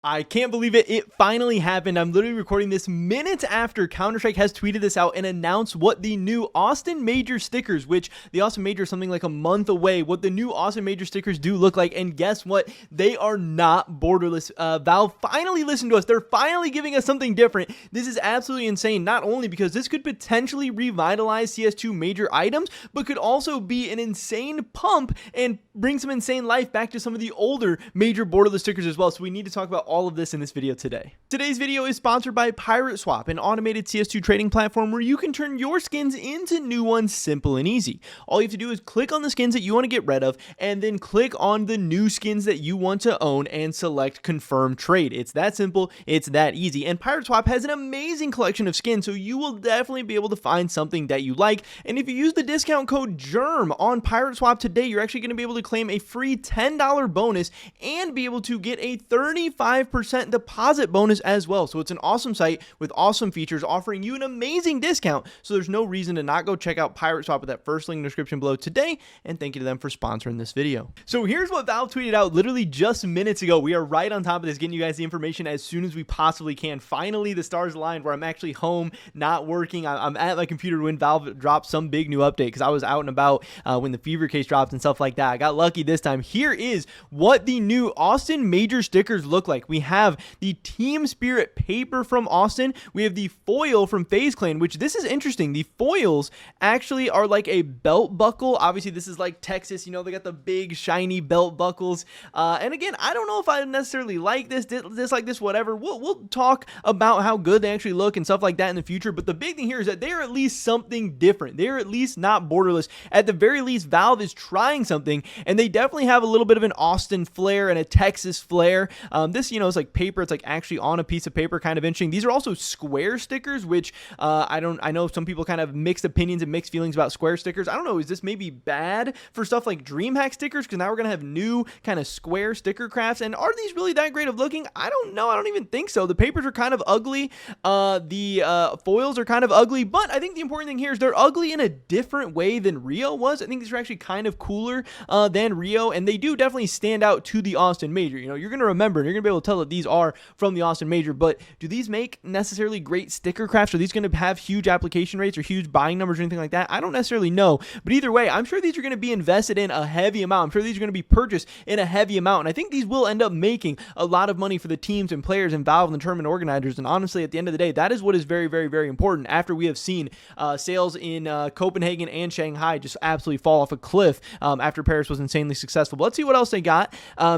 I can't believe it. It finally happened. I'm literally recording this minutes after Counter-Strike has tweeted this out and announced what the new Austin Major stickers, which the Austin Major is something like a month away, what the new Austin Major stickers do look like. And guess what? They are not borderless. Valve finally listened to us. They're finally giving us something different. This is absolutely insane. Not only because this could potentially revitalize CS2 Major items, but could also be an insane pump and bring some insane life back to some of the older Major borderless stickers as well. So we need to talk about all of this in this video today. Today's video is sponsored by Pirate Swap, an automated CS2 trading platform where you can turn your skins into new ones simple and easy. All you have to do is click on the skins that you want to get rid of and then click on the new skins that you want to own and select confirm trade. It's that simple, it's that easy. And Pirate Swap has an amazing collection of skins, so you will definitely be able to find something that you like. And if you use the discount code GERM on Pirate Swap today, you're actually going to be able to claim a free $10 bonus and be able to get a 35% deposit bonus as well. So it's an awesome site with awesome features offering you an amazing discount. So there's no reason to not go check out Pirate Swap with that first link in the description below today. And thank you to them for sponsoring this video. So here's what Valve tweeted out literally just minutes ago. We are right on top of this, getting you guys the information as soon as we possibly can. Finally, the stars aligned where I'm actually home, not working. I'm at my computer when Valve dropped some big new update because I was out and about when the Fever case dropped and stuff like that. I got lucky this time. Here is what the new Austin Major stickers look like. We have the Team Spirit paper from Austin. We have the foil from FaZe Clan, which this is interesting. The foils actually are like a belt buckle. Obviously, this is like Texas. You know, they got the big shiny belt buckles. And again, I don't know if I necessarily like this, dislike this, whatever. We'll talk about how good they actually look and stuff like that in the future. But the big thing here is that they are at least something different. They're at least not borderless. At the very least, Valve is trying something, and they definitely have a little bit of an Austin flair and a Texas flair. This, you know, is like paper. It's like actually on a piece of paper, kind of interesting. These are also square stickers, which I know some people kind of mixed opinions and mixed feelings about square stickers. I don't know, is this maybe bad for stuff like DreamHack stickers? Because now we're gonna have new kind of square sticker crafts, and are these really that great of looking? I don't know. I don't even think so. The papers are kind of ugly. The foils are kind of ugly, but I think the important thing here is they're ugly in a different way than Rio was. I think these are actually kind of cooler than Rio, and they do definitely stand out to the Austin Major. You know, you're gonna remember, and you're gonna be able to tell that these are from the Austin Major, but do these make necessarily great sticker crafts? Are these going to have huge application rates or huge buying numbers or anything like that? I don't necessarily know, but either way, I'm sure these are going to be invested in a heavy amount. I'm sure these are going to be purchased in a heavy amount, and I think these will end up making a lot of money for the teams and players and Valve and the tournament organizers. And honestly, at the end of the day, that is what is very, very, very important. After we have seen sales in Copenhagen and Shanghai just absolutely fall off a cliff after Paris was insanely successful. But let's see what else they got.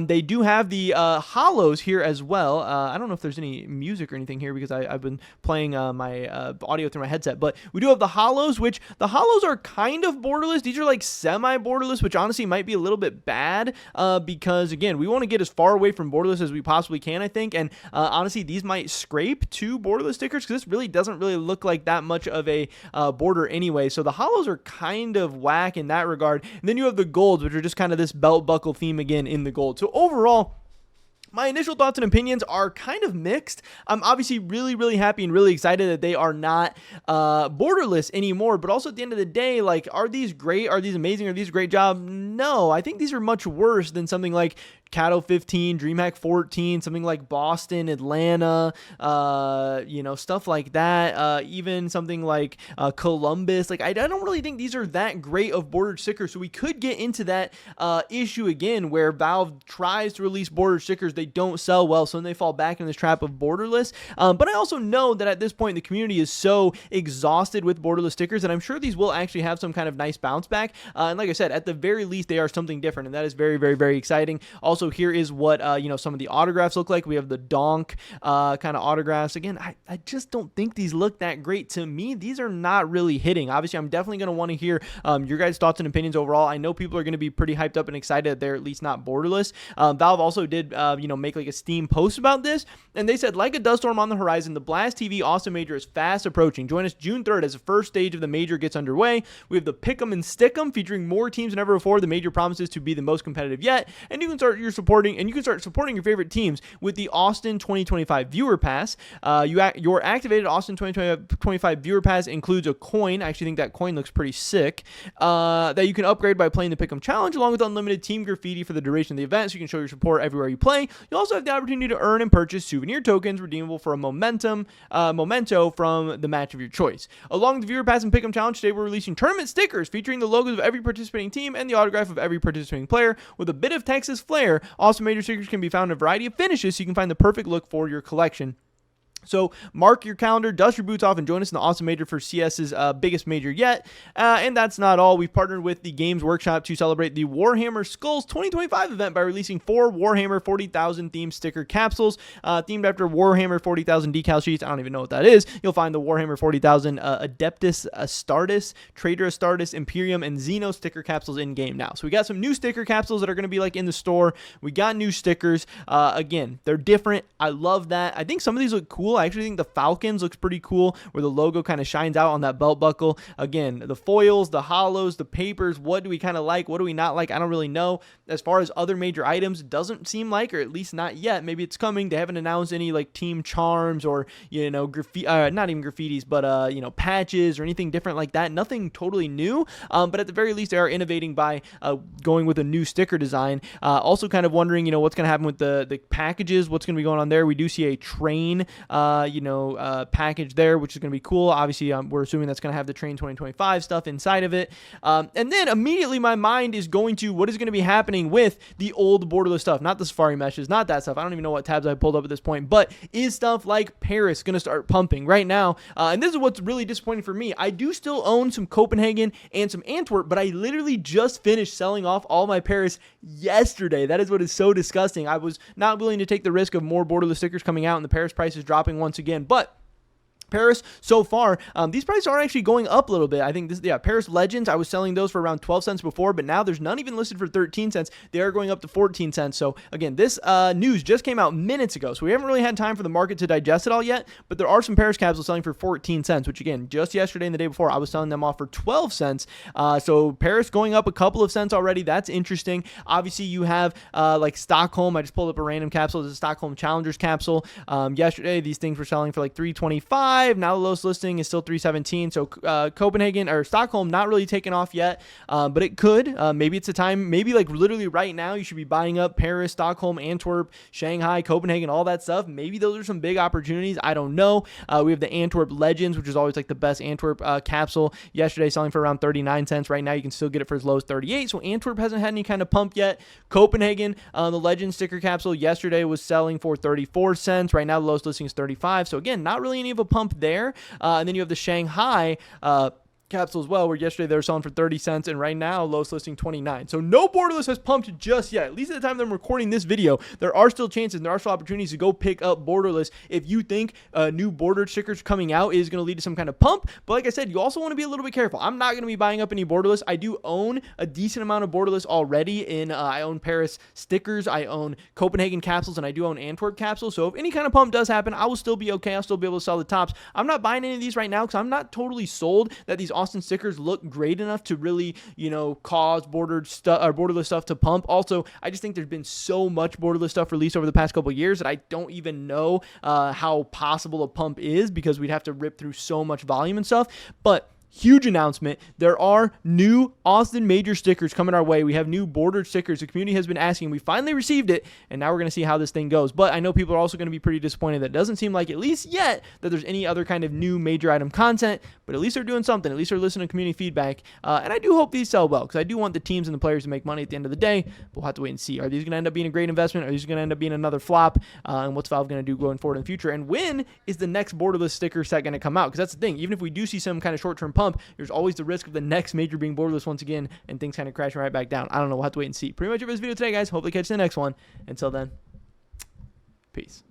They do have the hollows here as well. I don't know if there's any music or anything here because I've been playing my audio through my headset, but we do have the hollows, which the hollows are kind of borderless. These are like semi-borderless, which honestly might be a little bit bad because again, we want to get as far away from borderless as we possibly can, I think. And honestly, these might scrape to borderless stickers because this really doesn't really look like that much of a border anyway. So the hollows are kind of whack in that regard. And then you have the golds, which are just kind of this belt buckle theme again in the gold. So overall, my initial thoughts and opinions are kind of mixed. I'm obviously really, really happy and really excited that they are not borderless anymore. But also at the end of the day, like, are these great? Are these amazing? Are these a great job? No, I think these are much worse than something like Cato 15, DreamHack 14, something like Boston, Atlanta, you know, stuff like that. Even something like Columbus. Like, I don't really think these are that great of bordered stickers. So we could get into that issue again where Valve tries to release bordered stickers. They don't sell well, so then they fall back in this trap of borderless. But I also know that at this point, the community is so exhausted with borderless stickers that I'm sure these will actually have some kind of nice bounce back. And like I said, at the very least, they are something different, and that is very, very, very exciting. Also, here is what you know, some of the autographs look like. We have the donk kind of autographs. Again, I just don't think these look that great to me. These are not really hitting. Obviously, I'm definitely going to want to hear your guys' thoughts and opinions overall. I know people are going to be pretty hyped up and excited that they're at least not borderless. Valve also did you know, make like a Steam post about this, and they said, like a dust storm on the horizon, the Blast TV Austin Major is fast approaching. Join us June 3rd as the first stage of the Major gets underway. We have the Pick'em and Stick'em featuring more teams than ever before. The Major promises to be the most competitive yet, and you can start your supporting, and you can start supporting your favorite teams with the Austin 2025 Viewer Pass. Your activated Austin 2025 Viewer Pass includes a coin. I actually think that coin looks pretty sick. That you can upgrade by playing the Pick'em Challenge, along with unlimited team graffiti for the duration of the event, so you can show your support everywhere you play. You also have the opportunity to earn and purchase souvenir tokens redeemable for a memento from the match of your choice. Along with the Viewer Pass and Pick'em Challenge, today we're releasing tournament stickers featuring the logos of every participating team and the autograph of every participating player with a bit of Texas flair. Austin Major stickers can be found in a variety of finishes, so you can find the perfect look for your collection. So mark your calendar, dust your boots off, and join us in the Austin Major for CS's biggest major yet. And that's not all. We've partnered with the Games Workshop to celebrate the Warhammer Skulls 2025 event by releasing 4 Warhammer 40,000 themed sticker capsules themed after Warhammer 40,000 decal sheets. I don't even know what that is. You'll find the Warhammer 40,000 Adeptus Astartes, Traitor Astartes, Imperium, and Xeno sticker capsules in game now. So we got some new sticker capsules that are going to be like in the store. We got new stickers. Again, they're different. I love that. I think some of these look cool. I actually think the Falcons looks pretty cool, where the logo kind of shines out on that belt buckle. Again, the foils, the hollows, the papers, what do we kind of like? What do we not like? I don't really know. As far as other major items, it doesn't seem like, or at least not yet. Maybe it's coming. They haven't announced any like team charms or, not even graffitis, but, patches or anything different like that. Nothing totally new. But at the very least, they are innovating by going with a new sticker design. Also kind of wondering, what's going to happen with the packages, what's going to be going on there. We do see a train, package there, which is going to be cool. Obviously, we're assuming that's going to have the Train 2025 stuff inside of it. And then immediately my mind is going to what is going to be happening with the old borderless stuff, not the Safari meshes, not that stuff. I don't even know what tabs I pulled up at this point, but is stuff like Paris going to start pumping right now? And this is what's really disappointing for me. I do still own some Copenhagen and some Antwerp, but I literally just finished selling off all my Paris yesterday. That is what is so disgusting. I was not willing to take the risk of more borderless stickers coming out and the Paris prices dropping once again, but Paris so far, these prices are actually going up a little bit. I think Paris Legends, I was selling those for around 12 cents before, but now there's none even listed for 13 cents. They are going up to 14 cents. So again, this news just came out minutes ago, so we haven't really had time for the market to digest it all yet, but there are some Paris capsules selling for 14 cents, which again, just yesterday and the day before, I was selling them off for 12 cents. So Paris going up a couple of cents already. That's interesting. Obviously, you have like Stockholm. I just pulled up a random capsule. This is a Stockholm Challengers capsule. Yesterday, these things were selling for like $3.25. Now the lowest listing is still $3.17. So Copenhagen or Stockholm not really taken off yet, but it could. Maybe it's a time. Maybe like literally right now you should be buying up Paris, Stockholm, Antwerp, Shanghai, Copenhagen, all that stuff. Maybe those are some big opportunities. I don't know. We have the Antwerp Legends, which is always like the best Antwerp capsule. Yesterday selling for around 39 cents. Right now you can still get it for as low as 38. So Antwerp hasn't had any kind of pump yet. Copenhagen, the Legend sticker capsule yesterday was selling for 34 cents. Right now the lowest listing is 35. So again, not really any of a pump there. And then you have the Shanghai capsule as well, where yesterday they were selling for 30 cents and right now lowest listing 29. So no borderless has pumped just yet. At least at the time that I'm recording this video, there are still chances and there are still opportunities to go pick up borderless if you think new bordered stickers coming out is going to lead to some kind of pump. But like I said, you also want to be a little bit careful. I'm not going to be buying up any borderless. I do own a decent amount of borderless already. I own Paris stickers, I own Copenhagen capsules, and I do own Antwerp capsules. So if any kind of pump does happen, I will still be okay. I'll still be able to sell the tops. I'm not buying any of these right now because I'm not totally sold that these Austin stickers look great enough to really, cause borderless stuff to pump. Also, I just think there's been so much borderless stuff released over the past couple of years that I don't even know how possible a pump is, because we'd have to rip through so much volume and stuff. But huge announcement. There are new Austin Major stickers coming our way. We have new bordered stickers. The community has been asking. We finally received it, and now we're going to see how this thing goes. But I know people are also going to be pretty disappointed that it doesn't seem like, at least yet, that there's any other kind of new major item content. But at least they're doing something. At least they're listening to community feedback. And I do hope these sell well, because I do want the teams and the players to make money at the end of the day. But we'll have to wait and see. Are these going to end up being a great investment? Are these going to end up being another flop? And what's Valve going to do going forward in the future? And when is the next borderless sticker set going to come out? Because that's the thing. Even if we do see some kind of short-term pump, there's always the risk of the next major being borderless once again and things kind of crashing right back down. I don't know. We'll have to wait and see. Pretty much it for this video today, guys. Hopefully catch you in the next one. Until then, peace.